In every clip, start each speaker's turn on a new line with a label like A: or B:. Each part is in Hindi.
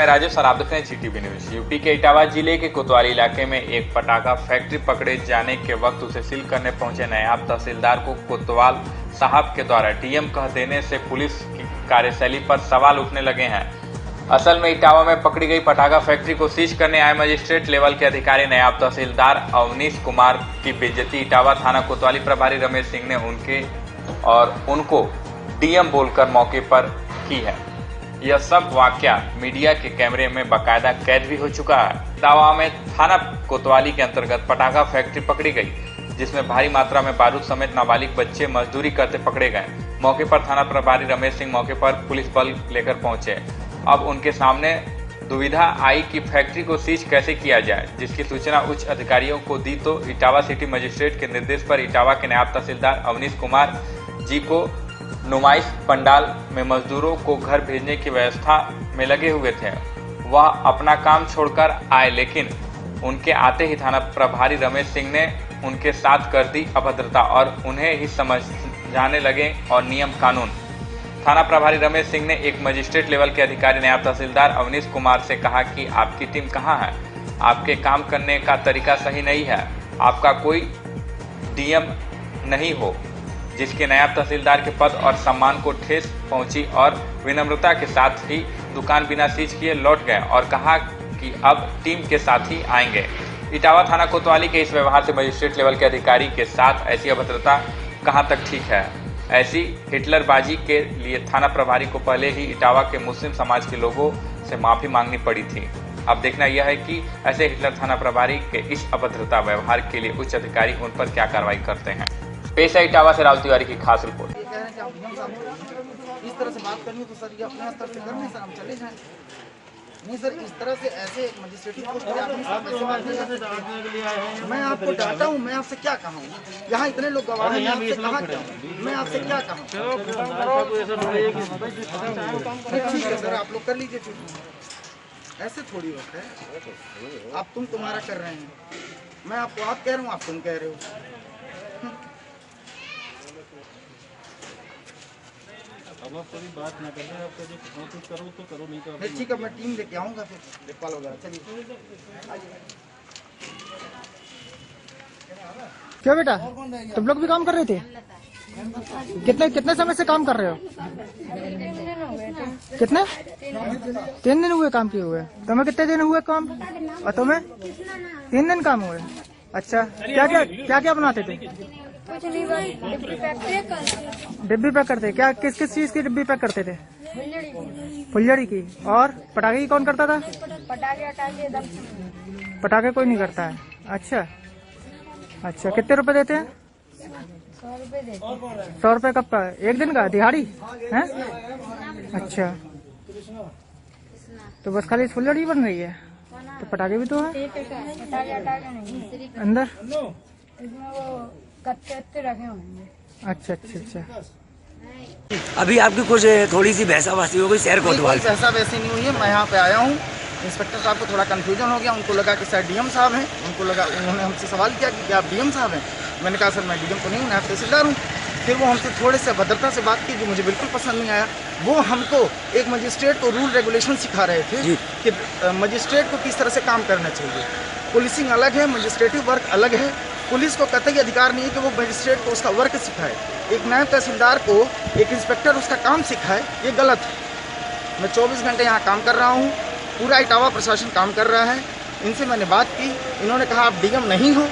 A: मैं राजेश सर, आप देख रहे हैं GTV न्यूज। यूपी के इटावा जिले के कोतवाली इलाके में एक पटाखा फैक्ट्री पकड़े जाने के वक्त उसे सील करने पहुंचे नायब तहसीलदार को कोतवाल साहब के द्वारा डीएम कह देने से पुलिस की कार्यशैली पर सवाल उठने लगे हैं। असल में इटावा में पकड़ी गई पटाखा फैक्ट्री को सीज करने आए मजिस्ट्रेट लेवल के अधिकारी नायब तहसीलदार अवनीश कुमार की बेइज्जती इटावा थाना कोतवाली प्रभारी रमेश सिंह ने उनको डीएम बोलकर मौके पर की है। यह सब वाकया मीडिया के कैमरे में बाकायदा कैद भी हो चुका है। इटावा में थाना कोतवाली के अंतर्गत पटाखा फैक्ट्री पकड़ी गई, जिसमें भारी मात्रा में बारूद समेत नाबालिग बच्चे मजदूरी करते पकड़े गए। मौके पर थाना प्रभारी रमेश सिंह मौके पर पुलिस बल लेकर पहुंचे। अब उनके सामने दुविधा आई कि फैक्ट्री को सीज कैसे किया जाए, जिसकी सूचना उच्च अधिकारियों को दी तो इटावा सिटी मजिस्ट्रेट के निर्देश पर इटावा के नायब तहसीलदार अवनीश कुमार जी को नुमाइश पंडाल में मजदूरों को घर भेजने की व्यवस्था में लगे हुए थे। वह अपना काम छोड़कर आए, लेकिन उनके आते ही थाना प्रभारी रमेश सिंह ने उनके साथ कर दी अभद्रता और उन्हें ही समझाने लगे और नियम कानून। थाना प्रभारी रमेश सिंह ने एक मजिस्ट्रेट लेवल के अधिकारी नायब तहसीलदार अवनीश कुमार से कहा कि आपकी टीम कहाँ है, आपके काम करने का तरीका सही नहीं है, आपका कोई डीएम नहीं हो, जिसके नायब तहसीलदार के पद और सम्मान को ठेस पहुंची और विनम्रता के साथ ही दुकान बिना सीज किए लौट गए और कहा कि अब टीम के साथ ही आएंगे। इटावा थाना कोतवाली के इस व्यवहार से मजिस्ट्रेट लेवल के अधिकारी के साथ ऐसी अभद्रता कहां तक ठीक है। ऐसी हिटलरबाजी के लिए थाना प्रभारी को पहले ही इटावा के मुस्लिम समाज के लोगों से माफी मांगनी पड़ी थी। अब देखना यह है कि ऐसे हिटलर थाना प्रभारी के इस अभद्रता व्यवहार के लिए उच्च अधिकारी उन पर क्या कार्रवाई करते हैं। पेश है इटावा से राहुल तिवारी की खास रिपोर्ट।
B: इस तरह से बात करनी तो सर ये अपने स्तर से करने सर हम चले जाएं। नहीं सर, इस तरह से ऐसे एक मजिस्ट्रेट पोस्ट पे आदमी साहब ऐसे बात नहीं कर सकते। मैं आपको डांटा हूँ, मैं आपसे क्या कहूँ, यहाँ इतने लोग गवाह हैं, मैं आपसे कहाँ कहूँ, मैं आपसे क्या कहूँ। ठीक है सर, आप लोग कर लीजिए, ऐसे थोड़ी होता है। आप तुम्हारा कर रहे हैं, मैं आपको आप कह रहा हूँ, आप तुम कह रहे हो।
C: अब आप कभी बात ना करें, आप कुछ करो तो करो, नहीं तो
B: ठीक है, मैं टीम लेके आऊँगा फिर लेखपाल वगैरह। चलिए
D: क्या बेटा, तुम लोग भी काम कर रहे थे? कितने समय से काम कर रहे हो? कितने? 3 दिन हुए काम किए हुए। तुम्हें कितने दिन हुए काम और तुम्हें? 3 दिन काम हुए। अच्छा, क्या क्या बनाते थे? डिब्बी पैक करते। क्या किस चीज की डिब्बी पैक करते थे? फुलझड़ी की। और पटाखे की कौन करता था? पटाखे कोई नहीं करता है। अच्छा, कितने रुपए देते हैं? 100 रुपए कब का? एक दिन का दिहाड़ी है? अच्छा, तो बस खाली फुलझड़ी बन रही है, तो पटाखे भी तो है अंदर।
E: रखे होंगे।
D: अच्छा।
F: अभी आपकी कुछ थोड़ी सी बहसाबाजी हो गई शहर कोतवाल।
B: बहसा वैसी नहीं हुई है, मैं यहाँ पे आया हूँ। इंस्पेक्टर साहब को थोड़ा कंफ्यूजन हो गया, उनको लगा कि शायद डीएम साहब हैं। उन्होंने हमसे सवाल किया कि क्या आप डीएम साहब हैं? मैंने कहा सर मैं डीएम तो नहीं हूँ, नायब तहसीलदार हूँ। फिर वो हमसे थोड़े से अभद्रता से बात की जो मुझे बिल्कुल पसंद नहीं आया। वो हमको एक मजिस्ट्रेट को रूल रेगुलेशन सिखा रहे थे कि मजिस्ट्रेट को किस तरह से काम करना चाहिए। पुलिसिंग अलग है, मजिस्ट्रेटिव वर्क अलग है। पुलिस को कतई अधिकार नहीं है कि वो मजिस्ट्रेट को उसका वर्क सिखाए। एक नायब तहसीलदार को एक इंस्पेक्टर उसका काम सिखाए, ये गलत है। मैं 24 घंटे यहाँ काम कर रहा हूँ, पूरा इटावा प्रशासन काम कर रहा है। इनसे मैंने बात की, इन्होंने कहा आप डीएम नहीं हो,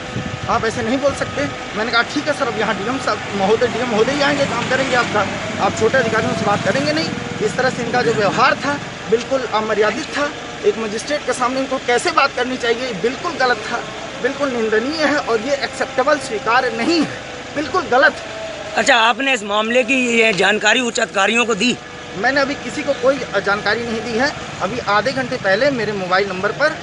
B: आप ऐसे नहीं बोल सकते। मैंने कहा ठीक है सर, अब यहाँ डीएम महोदय ही आएंगे, काम करेंगे आपका, आप छोटे अधिकारियों से बात करेंगे नहीं। इस तरह से इनका जो व्यवहार था बिल्कुल अमर्यादित था। एक मजिस्ट्रेट के सामने इनको कैसे बात करनी चाहिए, बिल्कुल गलत था, बिल्कुल निंदनीय है और ये एक्सेप्टेबल स्वीकार्य नहीं है, बिल्कुल गलत है।
F: अच्छा, आपने इस मामले की ये जानकारी उच्च अधिकारियों को दी?
B: मैंने अभी किसी को कोई जानकारी नहीं दी है। अभी आधे घंटे पहले मेरे मोबाइल नंबर पर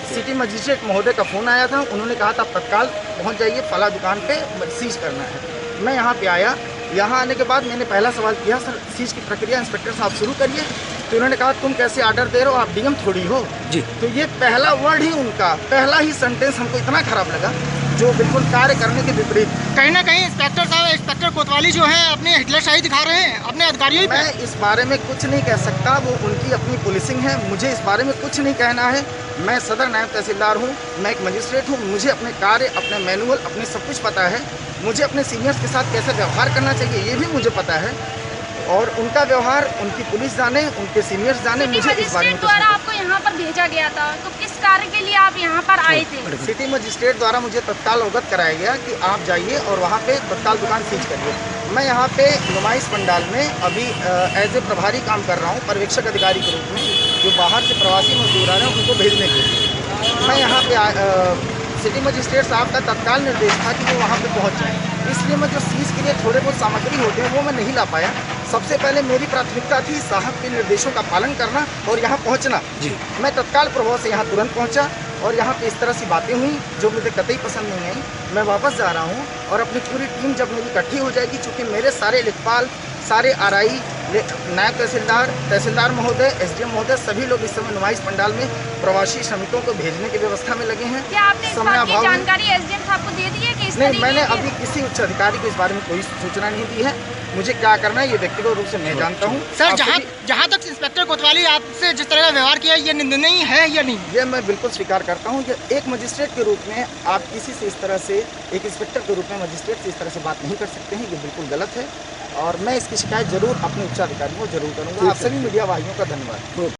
B: सिटी मजिस्ट्रेट महोदय का फ़ोन आया था। उन्होंने कहा था तत्काल पहुंच जाइए, फला दुकान पे सीज करना है। मैं यहाँ पे आया। यहाँ आने के बाद मैंने पहला सवाल किया, सर सीज की प्रक्रिया इंस्पेक्टर साहब शुरू करिए। तो उन्होंने कहा तुम कैसे ऑर्डर दे रहे हो, आप डीएम थोड़ी हो
F: जी।
B: तो ये पहला वर्ड ही उनका, पहला ही सेंटेंस हमको इतना खराब लगा जो बिल्कुल कार्य करने के विपरीत।
D: कहीं ना कहीं इंस्पेक्टर साहब, इंस्पेक्टर कोतवाली जो है अपने हिटलरशाही दिखा रहे हैं अपने अधिकारियों पे।
B: मैं इस बारे में कुछ नहीं कह सकता, वो उनकी अपनी पुलिसिंग है, मुझे इस बारे में कुछ नहीं कहना है। मैं सदर नायब तहसीलदार हूँ, मैं एक मजिस्ट्रेट हूँ, मुझे अपने कार्य, अपने मैनुअल, अपने सब कुछ पता है। मुझे अपने सीनियर्स के साथ कैसे व्यवहार करना चाहिए ये भी मुझे पता है, और उनका व्यवहार उनकी पुलिस जाने, उनके सीनियर्स जाने, मुझे इस बारे में कुछ
E: द्वारा आपको यहाँ पर भेजा गया था, तो किस कार्य के लिए आप यहाँ पर आए थे?
B: सिटी मजिस्ट्रेट द्वारा मुझे तत्काल अवगत कराया गया कि आप जाइए और वहाँ पे तत्काल दुकान सीज करिए। मैं यहाँ पे नुमाइश पंडाल में अभी एज ए प्रभारी काम कर रहा हूँ, पर्यवेक्षक अधिकारी के रूप में, जो बाहर से प्रवासी मजदूर आ रहे हैं उनको भेजने के लिए। मैं यहाँ पे सिटी मजिस्ट्रेट साहब का तत्काल निर्देश था कि वो वहाँ पे पहुँच जाएँ, इसलिए मैं जो सीज के लिए थोड़े बहुत सामग्री होते हैं वो मैं नहीं ला पाया। सबसे पहले मेरी प्राथमिकता थी साहब के निर्देशों का पालन करना और यहाँ पहुँचना। मैं तत्काल प्रभाव से यहाँ तुरंत पहुँचा और यहाँ पे इस तरह सी बातें हुई जो मुझे कतई पसंद नहीं आई। मैं वापस जा रहा हूँ और अपनी पूरी टीम जब मेरी इकट्ठी हो जाएगी, चूँकि मेरे सारे लेखपाल, सारे आरआई, नायब तहसीलदार, तहसीलदार महोदय, एसडीएम महोदय, सभी लोग इस समय नुमाइश पंडाल में प्रवासी श्रमिकों को भेजने की व्यवस्था में लगे हैं।
E: क्या आपने इस बात की जानकारी एसडीएम साहब को दे दी है कि इस
B: नहीं, मैंने अभी किसी उच्च अधिकारी को इस बारे में कोई सूचना नहीं दी है। मुझे क्या करना है ये व्यक्तिगत रूप से मैं जानता हूँ।
D: सर, जहाँ तक इंस्पेक्टर कोतवाली आपसे जिस तरह का व्यवहार किया ये निंदनीय है या नहीं?
B: ये मैं बिल्कुल स्वीकार करता हूँ कि एक मजिस्ट्रेट के रूप में आप किसी से इस तरह से, एक इंस्पेक्टर के रूप में मजिस्ट्रेट से इस तरह से बात नहीं कर सकते हैं, ये बिल्कुल गलत है और मैं इसकी शिकायत जरूर अपने उच्च अधिकारी को जरूर करूँगा। आप सभी मीडिया भाइयों का धन्यवाद।